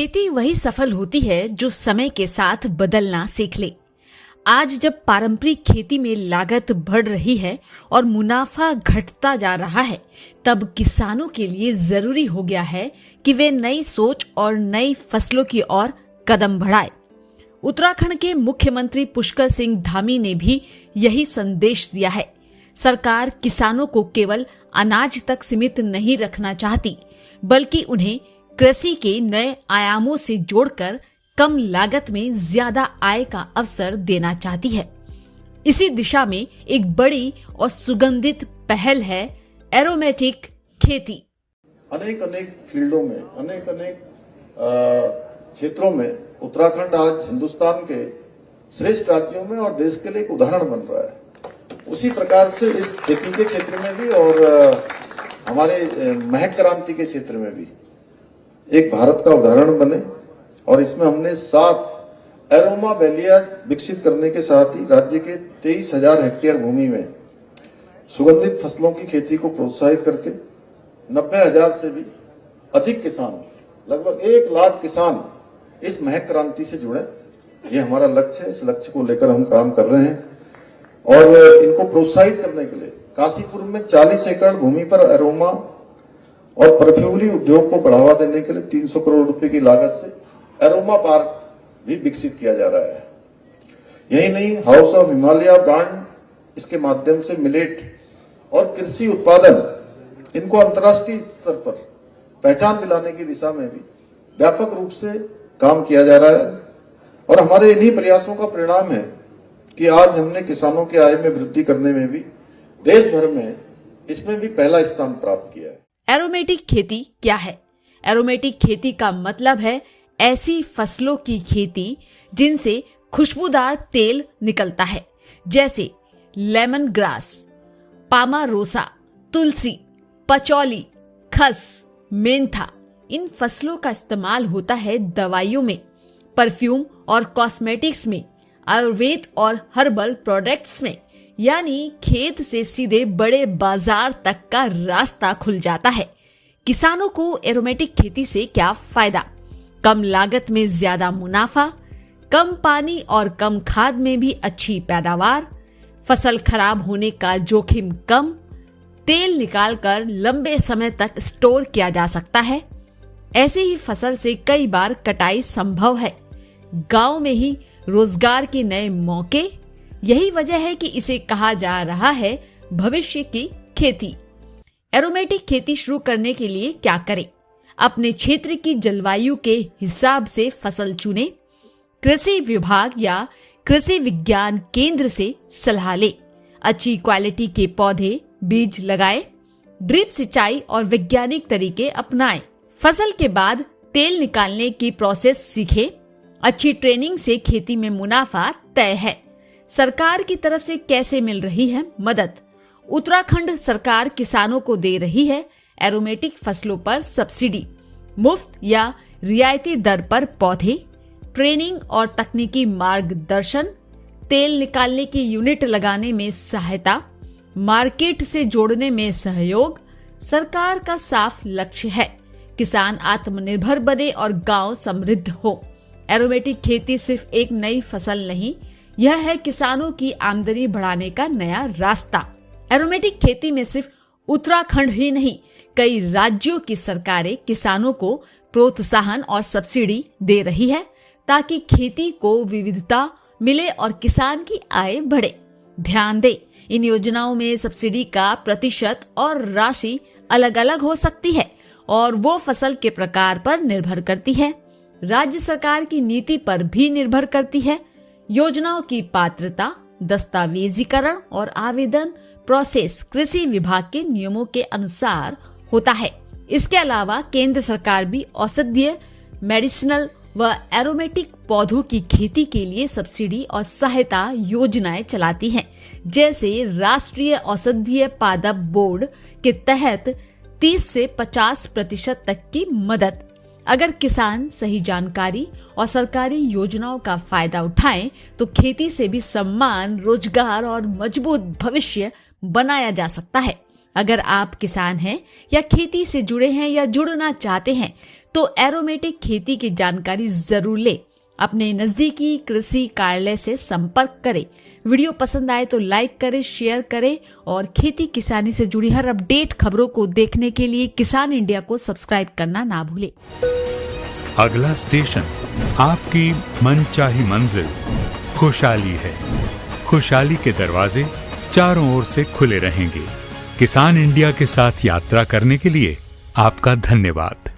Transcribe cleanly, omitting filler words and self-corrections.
खेती वही सफल होती है जो समय के साथ बदलना सीख ले। आज जब पारंपरिक खेती में लागत बढ़ रही है और मुनाफा घटता जा रहा है, तब किसानों के लिए जरूरी हो गया है कि वे नई सोच और नई फसलों की ओर कदम बढ़ाए। उत्तराखंड के मुख्यमंत्री पुष्कर सिंह धामी ने भी यही संदेश दिया है। सरकार किसानों को केवल अनाज तक सीमित नहीं रखना चाहती, बल्कि उन्हें कृषि के नए आयामों से जोड़कर कम लागत में ज्यादा आय का अवसर देना चाहती है। इसी दिशा में एक बड़ी और सुगंधित पहल है एरोमेटिक खेती। अनेक फील्डों में, अनेक क्षेत्रों में उत्तराखंड आज हिंदुस्तान के श्रेष्ठ राज्यों में और देश के लिए एक उदाहरण बन रहा है। उसी प्रकार से इस खेती के क्षेत्र में भी और हमारे महक क्रांति के क्षेत्र में भी एक भारत का उदाहरण बने, और इसमें हमने 7 एरोमा वैलियां विकसित करने के साथ ही राज्य के 23,000 हेक्टेयर भूमि में सुगंधित फसलों की खेती को प्रोत्साहित करके 90,000 से भी अधिक किसान, लगभग 1 लाख किसान इस महक क्रांति से जुड़े। ये हमारा लक्ष्य है। इस लक्ष्य को लेकर हम काम कर रहे हैं और इनको प्रोत्साहित करने के लिए काशीपुर में 40 एकड़ भूमि पर एरोमा और परफ्यूमरी उद्योग को बढ़ावा देने के लिए 300 करोड़ रुपए की लागत से एरोमा पार्क भी विकसित किया जा रहा है। यही नहीं, हाउस ऑफ हिमालय ब्रांड इसके माध्यम से मिलेट और कृषि उत्पादन इनको अंतर्राष्ट्रीय स्तर पर पहचान दिलाने की दिशा में भी व्यापक रूप से काम किया जा रहा है। और हमारे इन्हीं प्रयासों का परिणाम है कि आज हमने किसानों की आय में वृद्धि करने में भी देश भर में इसमें भी पहला स्थान प्राप्त किया है। एरोमेटिक खेती क्या है? एरोमेटिक खेती का मतलब है ऐसी फसलों की खेती जिनसे खुशबूदार तेल निकलता है, जैसे लेमन ग्रास, पामारोसा, तुलसी, पचौली, खस, मेंथा। इन फसलों का इस्तेमाल होता है दवाइयों में, परफ्यूम और कॉस्मेटिक्स में, आयुर्वेद और हर्बल प्रोडक्ट्स में, यानी खेत से सीधे बड़े बाजार तक का रास्ता खुल जाता है। किसानों को एरोमेटिक खेती से क्या फायदा? कम लागत में ज्यादा मुनाफा, कम पानी और कम खाद में भी अच्छी पैदावार, फसल खराब होने का जोखिम कम, तेल निकालकर लंबे समय तक स्टोर किया जा सकता है। ऐसी ही फसल से कई बार कटाई संभव है। गांव में ही रोजगार के नए मौके। यही वजह है कि इसे कहा जा रहा है भविष्य की खेती। एरोमेटिक खेती शुरू करने के लिए क्या करें? अपने क्षेत्र की जलवायु के हिसाब से फसल चुने, कृषि विभाग या कृषि विज्ञान केंद्र से सलाह ले, अच्छी क्वालिटी के पौधे बीज लगाएं, ड्रिप सिंचाई और वैज्ञानिक तरीके अपनाएं। फसल के बाद तेल निकालने की प्रोसेस सीखें। अच्छी ट्रेनिंग से खेती में मुनाफा तय है। सरकार की तरफ से कैसे मिल रही है मदद? उत्तराखंड सरकार किसानों को दे रही है एरोमेटिक फसलों पर सब्सिडी, मुफ्त या रियायती दर पर पौधे, ट्रेनिंग और तकनीकी मार्गदर्शन, तेल निकालने की यूनिट लगाने में सहायता, मार्केट से जोड़ने में सहयोग। सरकार का साफ लक्ष्य है किसान आत्मनिर्भर बने और गांव समृद्ध हो। एरोमेटिक खेती सिर्फ एक नई फसल नहीं, यह है किसानों की आमदनी बढ़ाने का नया रास्ता। एरोमेटिक खेती में सिर्फ उत्तराखंड ही नहीं, कई राज्यों की सरकारें किसानों को प्रोत्साहन और सब्सिडी दे रही है ताकि खेती को विविधता मिले और किसान की आय बढ़े। ध्यान दें, इन योजनाओं में सब्सिडी का प्रतिशत और राशि अलग अलग हो सकती है और वो फसल के प्रकार पर निर्भर करती है, राज्य सरकार की नीति पर भी निर्भर करती है। योजनाओं की पात्रता, दस्तावेजीकरण और आवेदन प्रोसेस कृषि विभाग के नियमों के अनुसार होता है। इसके अलावा केंद्र सरकार भी औषधीय, मेडिसिनल व एरोमेटिक पौधों की खेती के लिए सब्सिडी और सहायता योजनाएं चलाती हैं, जैसे राष्ट्रीय औषधीय पादप बोर्ड के तहत 30 से 50% तक की मदद। अगर किसान सही जानकारी और सरकारी योजनाओं का फायदा उठाएं तो खेती से भी सम्मान, रोजगार और मजबूत भविष्य बनाया जा सकता है। अगर आप किसान हैं या खेती से जुड़े हैं या जुड़ना चाहते हैं तो एरोमेटिक खेती की जानकारी जरूर ले। अपने नजदीकी कृषि कार्यालय से संपर्क करें। वीडियो पसंद आए तो लाइक करें, शेयर करें और खेती किसानी से जुड़ी हर अपडेट खबरों को देखने के लिए किसान इंडिया को सब्सक्राइब करना ना भूलें। अगला स्टेशन आपकी मनचाही मंजिल खुशहाली है। खुशहाली के दरवाजे चारों ओर से खुले रहेंगे। किसान इंडिया के साथ यात्रा करने के लिए आपका धन्यवाद।